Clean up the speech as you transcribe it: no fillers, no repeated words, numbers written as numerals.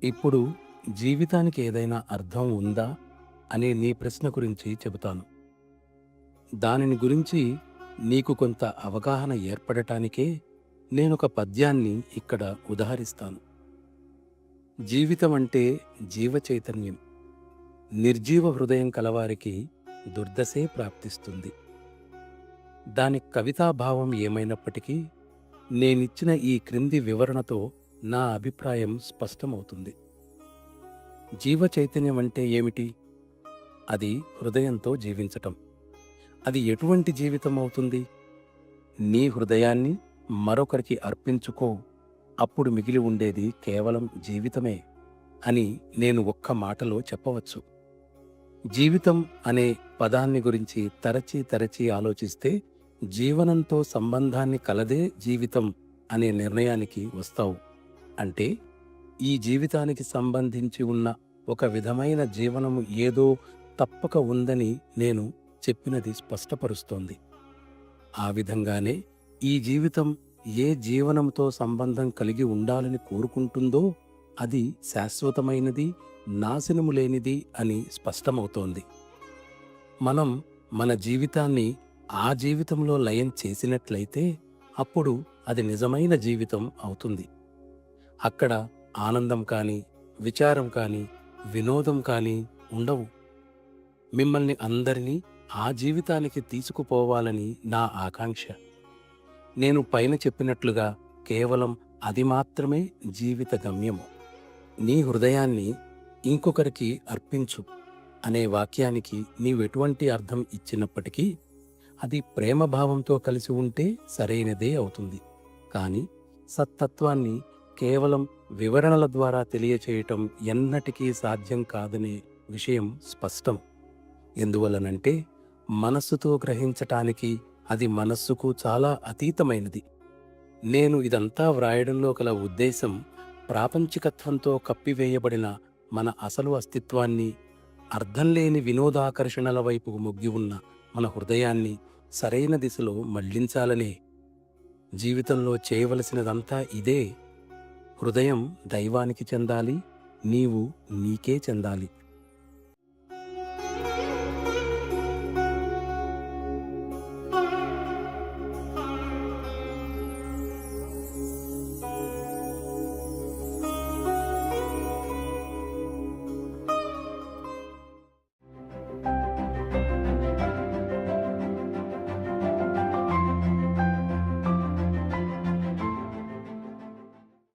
ఇప్పుడు జీవితానికి ఏదైనా అర్థం ఉందా అనే నీ ప్రశ్న గురించి చెబుతాను. దానిని గురించి నీకు కొంత అవగాహన ఏర్పడటానికే నేనొక పద్యాన్ని ఇక్కడ ఉదహరిస్తాను. జీవితం అంటే జీవచైతన్యం. నిర్జీవ హృదయం కలవారికి దుర్దశే ప్రాప్తిస్తుంది. దాని కవితాభావం ఏమైనప్పటికీ నేనిచ్చిన ఈ క్రింది వివరణతో నా అభిప్రాయం స్పష్టమవుతుంది. జీవచైతన్యం అంటే ఏమిటి? అది హృదయంతో జీవించటం. అది ఎటువంటి జీవితం అవుతుంది? నీ హృదయాన్ని మరొకరికి అర్పించుకో, అప్పుడు మిగిలి ఉండేది కేవలం జీవితమే అని నేను ఒక్క మాటలో చెప్పవచ్చు. జీవితం అనే పదాన్ని గురించి తరచి తరచి ఆలోచిస్తే జీవనంతో సంబంధాన్ని కలదే జీవితం అనే నిర్ణయానికి వస్తావు. అంటే ఈ జీవితానికి సంబంధించి ఉన్న ఒక విధమైన జీవనము ఏదో తప్పక ఉందని నేను చెప్పినది స్పష్టపరుస్తోంది. ఆ విధంగానే ఈ జీవితం ఏ జీవనంతో సంబంధం కలిగి ఉండాలని కోరుకుంటుందో అది శాశ్వతమైనది, నాశనము లేనిది అని స్పష్టమవుతోంది. మనం మన జీవితాన్ని ఆ జీవితంలో లయం చేసినట్లయితే అప్పుడు అది నిజమైన జీవితం అవుతుంది. అక్కడ ఆనందం కానీ, విచారం కానీ, వినోదం కానీ ఉండవు. మిమ్మల్ని అందరినీ ఆ జీవితానికి తీసుకుపోవాలని నా ఆకాంక్ష. నేను పైన చెప్పినట్లుగా కేవలం అది మాత్రమే జీవిత గమ్యము. నీ హృదయాన్ని ఇంకొకరికి అర్పించు అనే వాక్యానికి నీవెటువంటి అర్థం ఇచ్చినప్పటికీ అది ప్రేమభావంతో కలిసి ఉంటే సరైనదే అవుతుంది. కానీ సత్తత్వాన్ని కేవలం వివరణల ద్వారా తెలియచేయటం ఎన్నటికీ సాధ్యం కాదనే విషయం స్పష్టం. ఎందువలనంటే మనస్సుతో గ్రహించటానికి అది మనస్సుకు చాలా అతీతమైనది. నేను ఇదంతా వ్రాయడంలో గల ఉద్దేశం ప్రాపంచికత్వంతో కప్పివేయబడిన మన అసలు అస్తిత్వాన్ని, అర్థంలేని వినోదాకర్షణల వైపు మొగ్గి ఉన్న మన హృదయాన్ని సరైన దిశలో మళ్లించాలనే. జీవితంలో చేయవలసినదంతా ఇదే. హృదయం దైవానికి చెందాలి, నీవు నీకే చెందాలి.